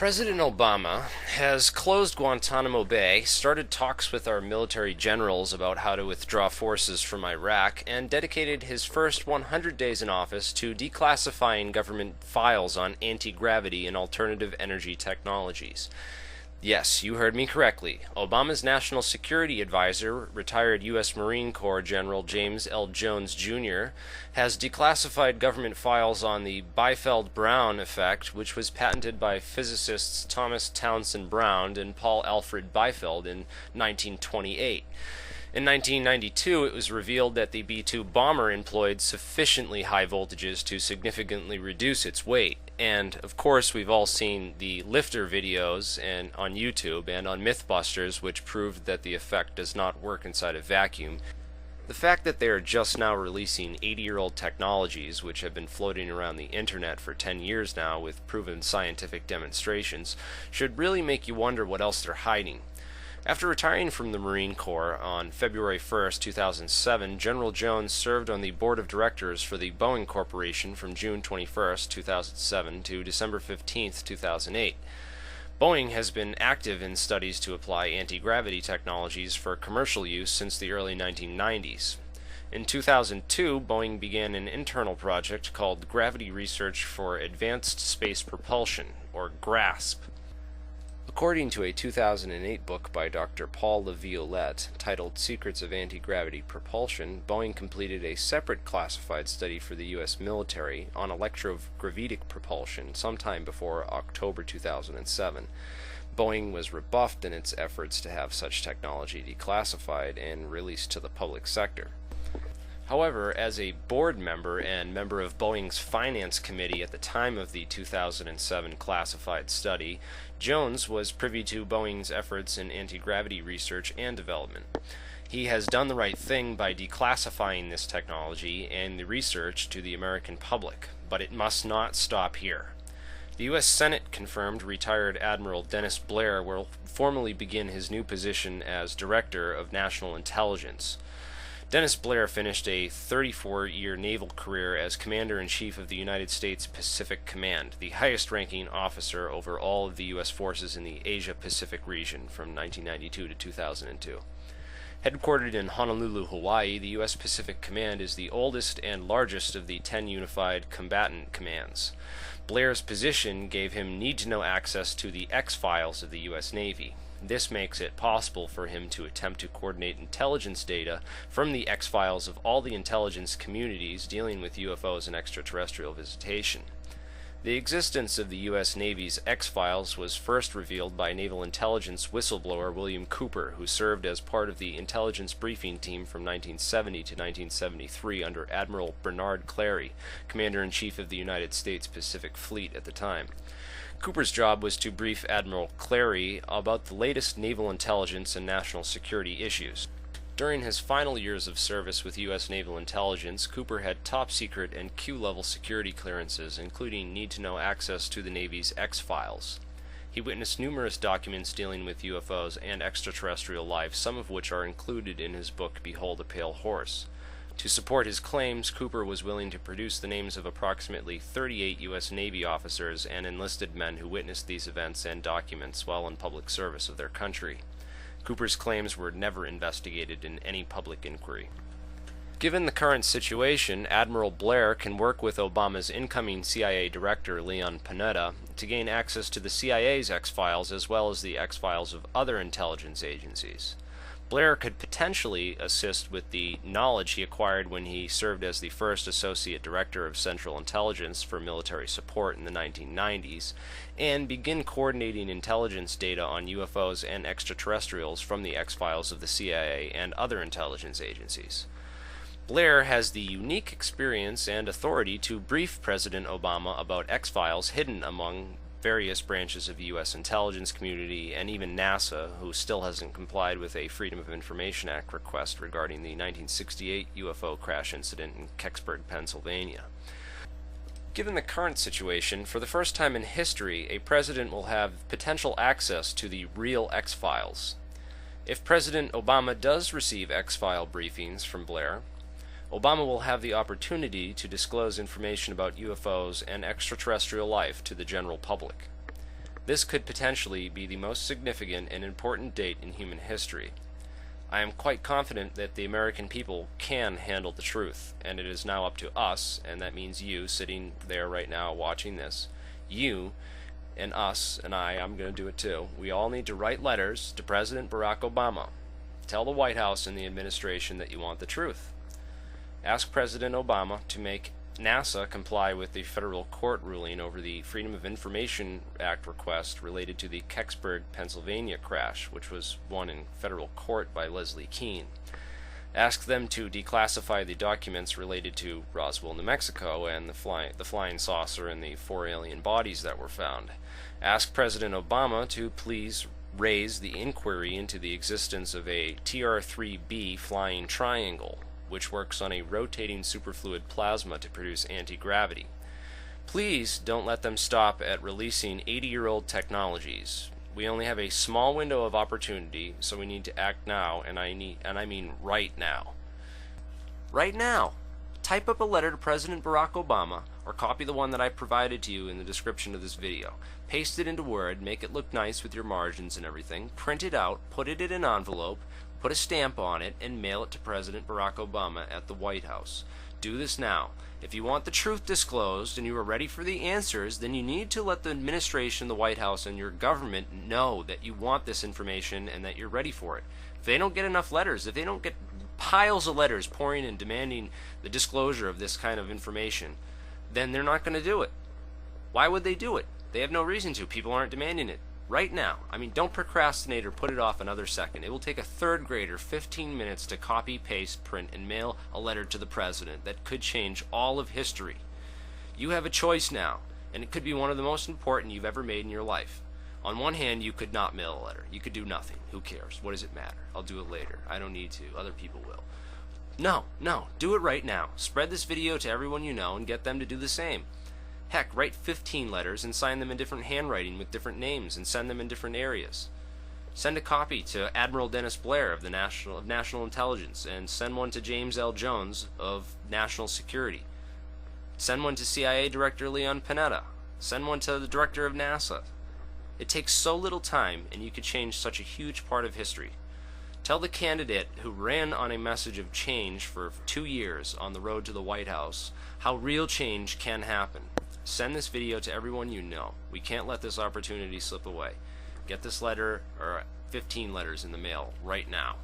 President Obama has closed Guantanamo Bay, started talks with our military generals about how to withdraw forces from Iraq, and dedicated his first 100 days in office to declassifying government files on anti-gravity and alternative energy technologies. Yes, you heard me correctly. Obama's National Security Advisor, retired U.S. Marine Corps General James L. Jones, Jr., has declassified government files on the Biefeld-Brown effect, which was patented by physicists Thomas Townsend Brown and Paul Alfred Biefeld in 1928. In 1992, it was revealed that the B-2 bomber employed sufficiently high voltages to significantly reduce its weight. And, of course, we've all seen the lifter videos on YouTube and on Mythbusters, which proved that the effect does not work inside a vacuum. The fact that they are just now releasing 80-year-old technologies, which have been floating around the internet for 10 years now with proven scientific demonstrations, should really make you wonder what else they're hiding. After retiring from the Marine Corps on February 1, 2007, General Jones served on the board of directors for the Boeing Corporation from June 21, 2007 to December 15, 2008. Boeing has been active in studies to apply anti-gravity technologies for commercial use since the early 1990s. In 2002, Boeing began an internal project called Gravity Research for Advanced Space Propulsion, or GRASP. According to a 2008 book by Dr. Paul LaViolette titled Secrets of Anti-Gravity Propulsion, Boeing completed a separate classified study for the U.S. military on electrogravitic propulsion sometime before October 2007. Boeing was rebuffed in its efforts to have such technology declassified and released to the public sector. However, as a board member and member of Boeing's finance committee at the time of the 2007 classified study, Jones was privy to Boeing's efforts in anti-gravity research and development. He has done the right thing by declassifying this technology and the research to the American public, but it must not stop here. The U.S. Senate confirmed retired Admiral Dennis Blair will formally begin his new position as Director of National Intelligence. Dennis Blair finished a 34-year naval career as Commander-in-Chief of the United States Pacific Command, the highest-ranking officer over all of the U.S. forces in the Asia-Pacific region from 1992 to 2002. Headquartered in Honolulu, Hawaii, the U.S. Pacific Command is the oldest and largest of the 10 unified combatant commands. Blair's position gave him need-to-know access to the X-files of the U.S. Navy. This makes it possible for him to attempt to coordinate intelligence data from the X-files of all the intelligence communities dealing with UFOs and extraterrestrial visitation. The existence of the U.S. Navy's X-files was first revealed by naval intelligence whistleblower William Cooper, who served as part of the intelligence briefing team from 1970 to 1973 under Admiral Bernard Clary, Commander-in-Chief of the United States Pacific Fleet at the time. Cooper's job was to brief Admiral Clary about the latest naval intelligence and national security issues. During his final years of service with U.S. Naval Intelligence, Cooper had top-secret and Q-level security clearances, including need-to-know access to the Navy's X-files. He witnessed numerous documents dealing with UFOs and extraterrestrial life, some of which are included in his book Behold a Pale Horse. To support his claims, Cooper was willing to produce the names of approximately 38 U.S. Navy officers and enlisted men who witnessed these events and documents while in public service of their country. Cooper's claims were never investigated in any public inquiry. Given the current situation, Admiral Blair can work with Obama's incoming CIA Director, Leon Panetta, to gain access to the CIA's X-files as well as the X-files of other intelligence agencies. Blair could potentially assist with the knowledge he acquired when he served as the first Associate Director of Central Intelligence for Military Support in the 1990s, and begin coordinating intelligence data on UFOs and extraterrestrials from the X-files of the CIA and other intelligence agencies. Blair has the unique experience and authority to brief President Obama about X-files hidden among various branches of the U.S. intelligence community, and even NASA, who still hasn't complied with a Freedom of Information Act request regarding the 1968 UFO crash incident in Kecksburg, Pennsylvania. Given the current situation, for the first time in history, a president will have potential access to the real X-files. If President Obama does receive X-file briefings from Blair, Obama will have the opportunity to disclose information about UFOs and extraterrestrial life to the general public. This could potentially be the most significant and important date in human history. I am quite confident that the American people can handle the truth, and it is now up to us, and that means you sitting there right now watching this. You and us and I'm going to do it too. We all need to write letters to President Barack Obama. Tell the White House and the administration that you want the truth. Ask President Obama to make NASA comply with the federal court ruling over the Freedom of Information Act request related to the Kecksburg, Pennsylvania crash, which was won in federal court by Leslie Kean. Ask them to declassify the documents related to Roswell, New Mexico, and the flying saucer and the 4 alien bodies that were found. Ask President Obama to please raise the inquiry into the existence of a TR-3B flying triangle, which works on a rotating superfluid plasma to produce anti-gravity. Please don't let them stop at releasing 80-year-old technologies. We only have a small window of opportunity, so we need to act now, and I mean right now. Right now! Type up a letter to President Barack Obama, or copy the one that I provided to you in the description of this video. Paste it into Word, make it look nice with your margins and everything, print it out, put it in an envelope, put a stamp on it, and mail it to President Barack Obama at the White House. Do this now. If you want the truth disclosed and you are ready for the answers, then you need to let the administration, the White House, and your government know that you want this information and that you're ready for it. If they don't get enough letters, if they don't get piles of letters pouring in demanding the disclosure of this kind of information, then they're not going to do it. Why would they do it? They have no reason to. People aren't demanding it. Right now. I mean, don't procrastinate or put it off another second. It will take a third grader 15 minutes to copy, paste, print, and mail a letter to the president that could change all of history. You have a choice now, and it could be one of the most important you've ever made in your life. On one hand, you could not mail a letter. You could do nothing. Who cares? What does it matter? I'll do it later. I don't need to. Other people will. No. Do it right now. Spread this video to everyone you know and get them to do the same. Heck, write 15 letters and sign them in different handwriting with different names and send them in different areas. Send a copy to Admiral Dennis Blair of the National Intelligence, and send one to James L. Jones of National Security. Send one to CIA Director Leon Panetta. Send one to the Director of NASA. It takes so little time, and you could change such a huge part of history. Tell the candidate who ran on a message of change for 2 years on the road to the White House how real change can happen. Send this video to everyone you know. We can't let this opportunity slip away. Get this letter or 15 letters in the mail right now.